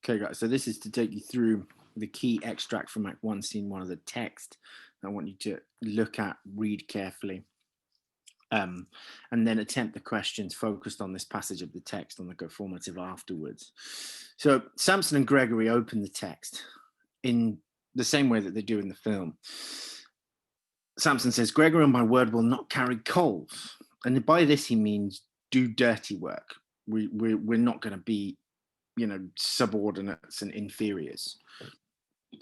Okay, guys, so this is to take you through the key extract from Act 1, Scene 1 of the text. I want you to look at, read carefully, and then attempt the questions focused on this passage of the text on the co-formative afterwards. So Samson and Gregory open the text in the same way that they do in the film. Samson says, Gregory, on my word, will not carry coals. And by this, he means do dirty work. We're not going to be, subordinates and inferiors.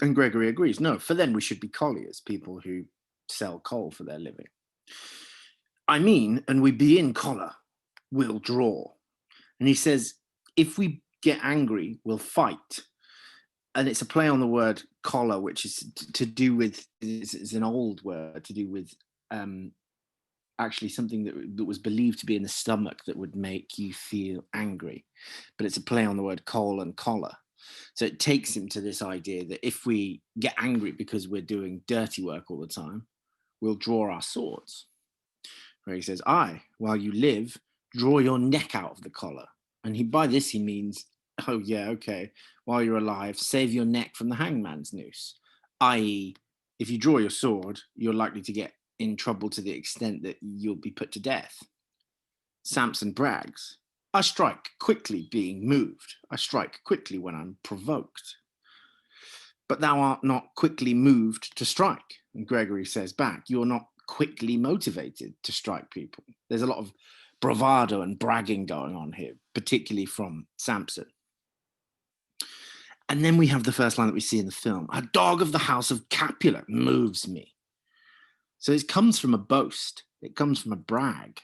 And Gregory agrees. No, for then we should be colliers, people who sell coal for their living. I mean, and we be in collar, we'll draw. And he says, if we get angry, we'll fight. And it's a play on the word collar, which is to do with, is an old word to do with actually something that was believed to be in the stomach that would make you feel angry. But it's a play on the word coal and collar. So it takes him to this idea that if we get angry because we're doing dirty work all the time, we'll draw our swords. Where he says, I, while you live, draw your neck out of the collar. And by this he means, oh yeah, okay, while you're alive, save your neck from the hangman's noose. I.e., if you draw your sword, you're likely to get in trouble to the extent that you'll be put to death. Samson brags, I strike quickly being moved. I strike quickly when I'm provoked. But thou art not quickly moved to strike. And Gregory says back, you're not quickly motivated to strike people. There's a lot of bravado and bragging going on here, particularly from Samson. And then we have the first line that we see in the film, a dog of the house of Capulet moves me. So it comes from a boast. It comes from a brag.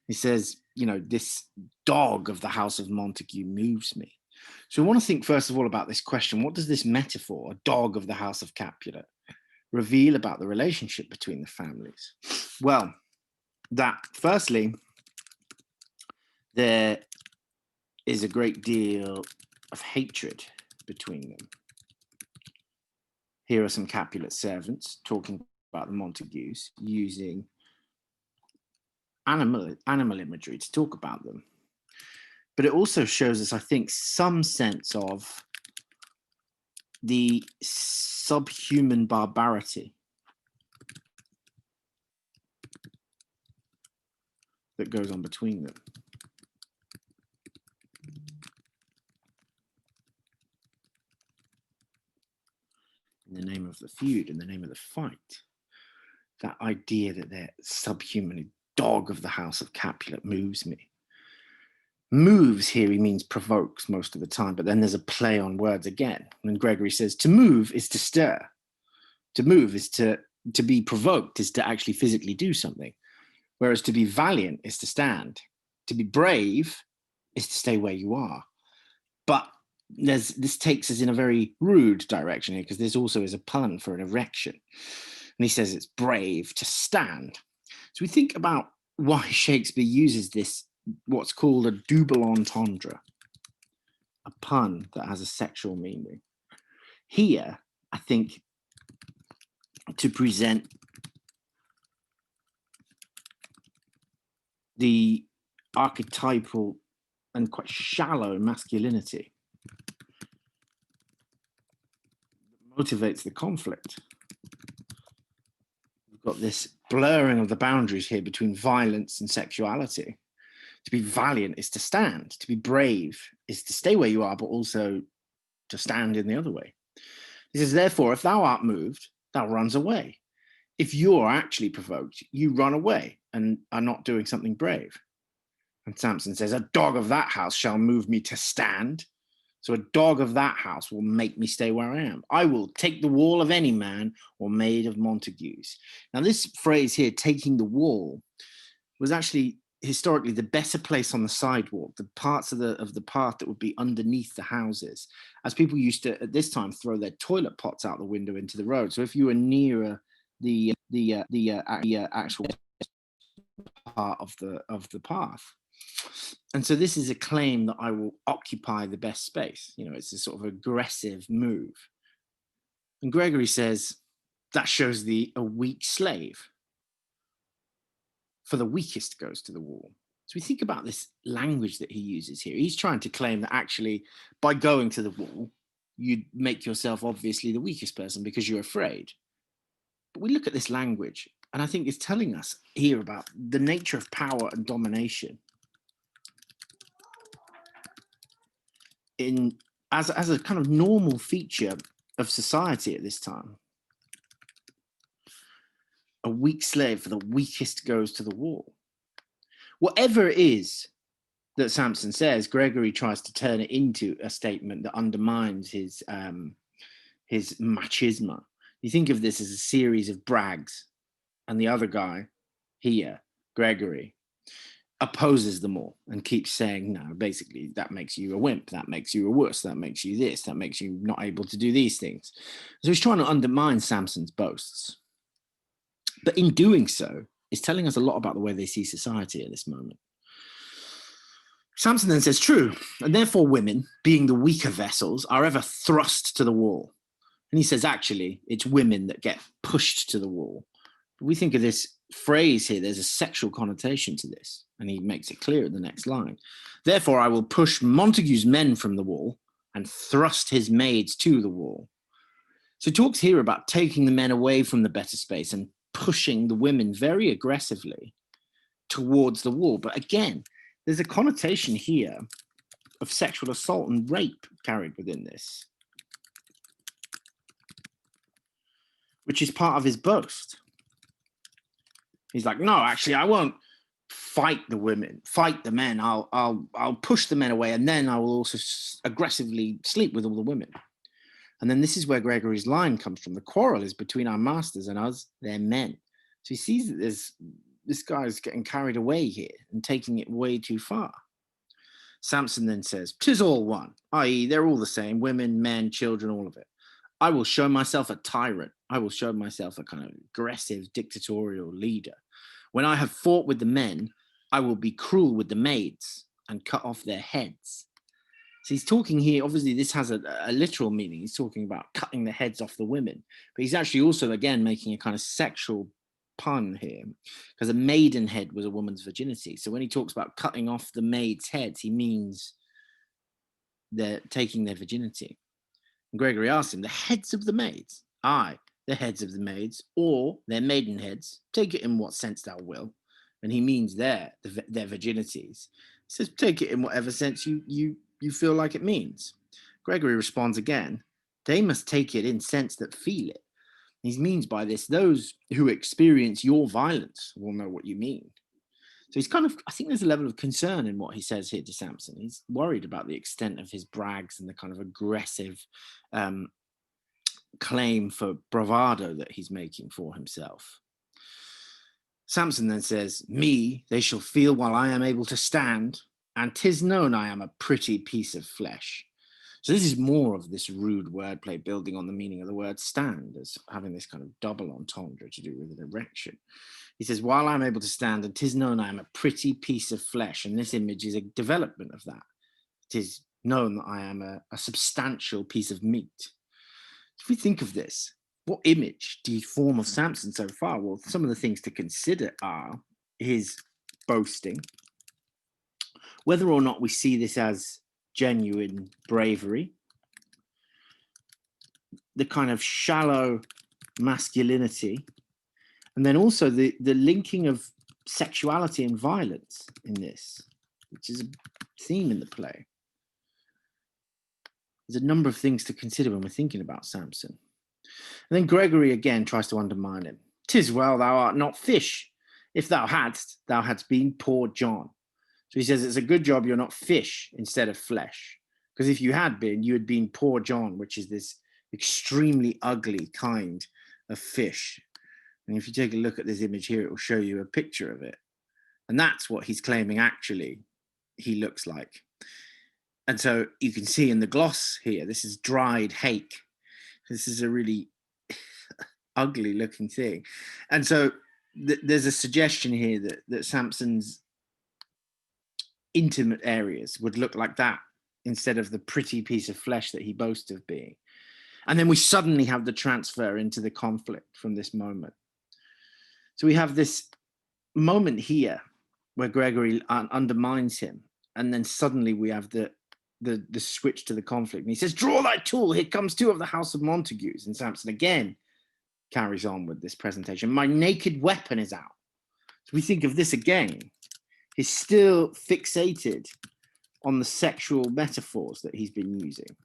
He says, this dog of the house of Montague moves me. So we want to think first of all about this question. What does this metaphor, a dog of the house of Capulet, reveal about the relationship between the families? Well, that firstly, there is a great deal of hatred between them. Here are some Capulet servants talking about the Montagues using animal imagery to talk about them. But it also shows us, I think, some sense of the subhuman barbarity that goes on between them. In the name of the feud, in the name of the fight, that idea that they're subhuman, dog of the house of Capulet moves me. Moves here, he means provokes most of the time, but then there's a play on words again. When Gregory says to move is to stir. To move is to be provoked is to actually physically do something. Whereas to be valiant is to stand. To be brave is to stay where you are. But this takes us in a very rude direction here, because this also is a pun for an erection. And he says it's brave to stand. So we think about why Shakespeare uses this, what's called a double entendre, a pun that has a sexual meaning. Here, I think, to present the archetypal and quite shallow masculinity that motivates the conflict. We've got this blurring of the boundaries here between violence and sexuality. To be valiant is to stand. To be brave is to stay where you are, but also to stand in the other way. He says, therefore, if thou art moved, thou runs away. If you're actually provoked, you run away and are not doing something brave. And Samson says, a dog of that house shall move me to stand. So a dog of that house will make me stay where I am. I will take the wall of any man or maid of Montagues. Now this phrase here, taking the wall, was actually historically the better place on the sidewalk, the parts of the path that would be underneath the houses, as people used to at this time throw their toilet pots out the window into the road. So if you were nearer the actual part of the path. And so this is a claim that I will occupy the best space. It's a sort of aggressive move. And Gregory says that shows a weak slave. For the weakest goes to the wall. So we think about this language that he uses here. He's trying to claim that actually by going to the wall, you make yourself obviously the weakest person because you're afraid. But we look at this language, and I think it's telling us here about the nature of power and domination as a kind of normal feature of society at this time. A weak slave, for the weakest goes to the wall. Whatever it is that Samson says, Gregory tries to turn it into a statement that undermines his machismo. You think of this as a series of brags, and the other guy here, Gregory, opposes them all and keeps saying, no, basically that makes you a wimp, that makes you a wuss, that makes you this, that makes you not able to do these things. So he's trying to undermine Samson's boasts. But in doing so, it's telling us a lot about the way they see society at this moment. Samson then says, true, and therefore women, being the weaker vessels, are ever thrust to the wall. And he says, actually, it's women that get pushed to the wall. But we think of this phrase here, there's a sexual connotation to this, and he makes it clear in the next line. Therefore, I will push Montague's men from the wall and thrust his maids to the wall. So he talks here about taking the men away from the better space and pushing the women very aggressively towards the wall. But again, there's a connotation here of sexual assault and rape carried within this, which is part of his boast. He's like, no, actually, I won't fight the women, fight the men. I'll push the men away, and then I will also aggressively sleep with all the women. And then this is where Gregory's line comes from. The quarrel is between our masters and us, their men. So he sees that this guy's getting carried away here and taking it way too far. Samson then says, 'tis all one, i.e. they're all the same, women, men, children, all of it. I will show myself a tyrant. I will show myself a kind of aggressive, dictatorial leader. When I have fought with the men, I will be cruel with the maids and cut off their heads. So he's talking here, obviously this has a literal meaning. He's talking about cutting the heads off the women, but he's actually also, again, making a kind of sexual pun here, because a maiden head was a woman's virginity. So when he talks about cutting off the maids' heads, he means they're taking their virginity. And Gregory asks him, the heads of the maids? Aye, the heads of the maids, or their maiden heads, take it in what sense thou will. And he means their virginities. He says, take it in whatever sense you feel like it means. Gregory responds again, they must take it in sense that feel it. He means by this, those who experience your violence will know what you mean. So he's kind of, I think there's a level of concern in what he says here to Samson. He's worried about the extent of his brags and the kind of aggressive claim for bravado that he's making for himself. Samson then says, me they shall feel while I am able to stand, and 'tis known I am a pretty piece of flesh. So this is more of this rude wordplay building on the meaning of the word stand as having this kind of double entendre to do with an erection. He says, while I'm able to stand, and 'tis known I am a pretty piece of flesh. And this image is a development of that. It is known that I am a substantial piece of meat. If we think of this, what image do you form of Samson so far? Well, some of the things to consider are his boasting, whether or not we see this as genuine bravery, the kind of shallow masculinity, and then also the linking of sexuality and violence in this, which is a theme in the play. There's a number of things to consider when we're thinking about Samson. And then Gregory again tries to undermine him. 'Tis well thou art not fish. If thou hadst been poor John. So he says it's a good job you're not fish instead of flesh. Because if you had been, you had been poor John, which is this extremely ugly kind of fish. And if you take a look at this image here, it will show you a picture of it. And that's what he's claiming actually he looks like. And so you can see in the gloss here, this is dried hake. This is a really ugly looking thing. And so there's a suggestion here that Samson's intimate areas would look like that instead of the pretty piece of flesh that he boasts of being. And then we suddenly have the transfer into the conflict from this moment. So we have this moment here where Gregory undermines him, and then suddenly we have the switch to the conflict, and he says, "Draw thy tool, here comes two of the house of Montagues." And Samson again carries on with this presentation. "My naked weapon is out." So we think of this again. He's still fixated on the sexual metaphors that he's been using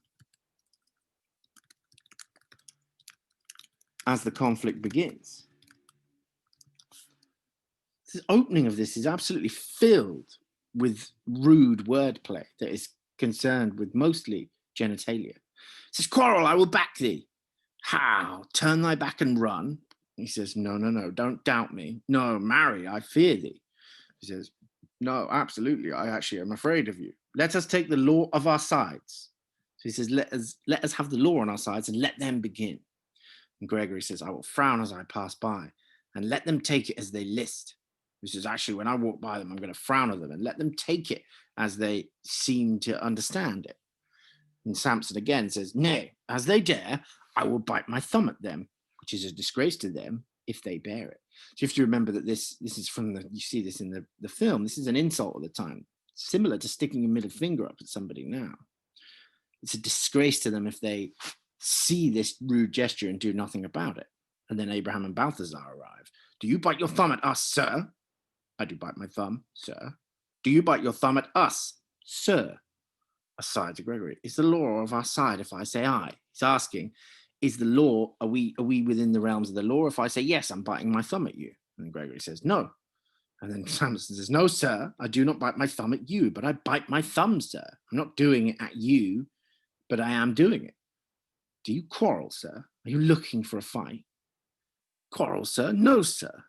as the conflict begins. The opening of this is absolutely filled with rude wordplay that is concerned with mostly genitalia. It says, "Quarrel, I will back thee." "How? Turn thy back and run?" He says, "No, no, no, don't doubt me. No, marry, I fear thee." He says, "No, absolutely, I actually am afraid of you. Let us take the law of our sides." So he says, let us have the law on our sides and let them begin. And Gregory says, "I will frown as I pass by and let them take it as they list." He says, "Actually, when I walk by them, I'm going to frown at them and let them take it as they seem to understand it." And Samson again says, "Nay, as they dare, I will bite my thumb at them, which is a disgrace to them if they bear it." So you have to remember that this is from you see this in the film. This is an insult at the time, similar to sticking a middle finger up at somebody now. It's a disgrace to them if they see this rude gesture and do nothing about it. And then Abraham and Balthazar arrive. "Do you bite your thumb at us, sir?" "I do bite my thumb, sir." "Do you bite your thumb at us, sir?" Aside to Gregory, "Is the law of our side if I say I?" He's asking, is the law, are we within the realms of the law? If I say, "Yes, I'm biting my thumb at you." And Gregory says, "No." And then Samson says, "No, sir, I do not bite my thumb at you, but I bite my thumb, sir. I'm not doing it at you, but I am doing it." "Do you quarrel, sir? Are you looking for a fight?" "Quarrel, sir? No, sir.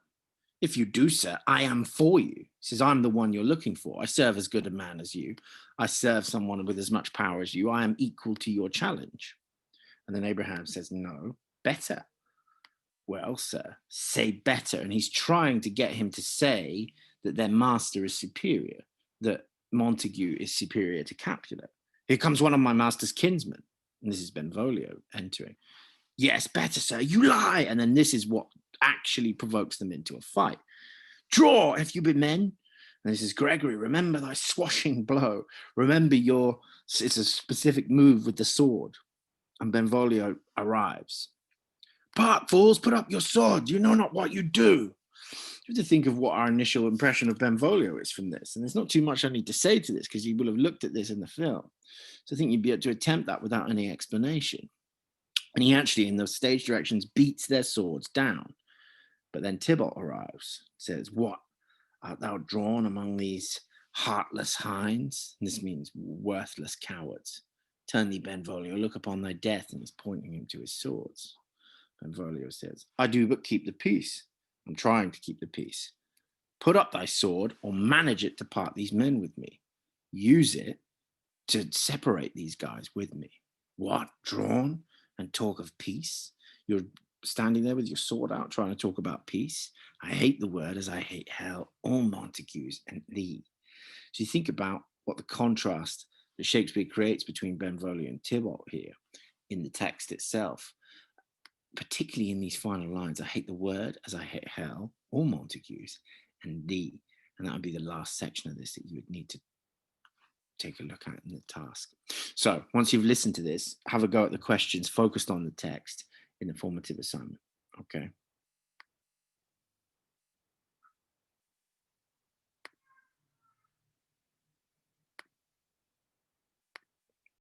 If you do, sir, I am for you." He says, "I'm the one you're looking for. I serve as good a man as you. I serve someone with as much power as you. I am equal to your challenge." And then Abraham says, "No, better." "Well, sir, say better." And he's trying to get him to say that their master is superior, that Montague is superior to Capulet. "Here comes one of my master's kinsmen." And this is Benvolio entering. "Yes, better, sir, you lie." And then this is what actually provokes them into a fight. "Draw, if you be men." And this is Gregory, "Remember thy swashing blow. Remember it's a specific move with the sword." And Benvolio arrives. "Part, fools, put up your sword. You know not what you do." You have to think of what our initial impression of Benvolio is from this. And there's not too much I need to say to this because you will have looked at this in the film. So I think you'd be able to attempt that without any explanation. And he actually, in the stage directions, beats their swords down. But then Tybalt arrives, says, "What? Art thou drawn among these heartless hinds?" And this means worthless cowards. "Turn thee, Benvolio, look upon thy death." And he's pointing him to his swords. Benvolio says, "I do but keep the peace. I'm trying to keep the peace. Put up thy sword or manage it to part these men with me. Use it to separate these guys with me." "What, drawn and talk of peace? You're standing there with your sword out trying to talk about peace? I hate the word as I hate hell, all Montagues and thee." So you think about what the contrast that Shakespeare creates between Benvolio and Tybalt here in the text itself, particularly in these final lines. "I hate the word as I hate hell, all Montagues and thee." And that would be the last section of this that you would need to take a look at in the task. So once you've listened to this, have a go at the questions focused on the text in the formative assignment. Okay.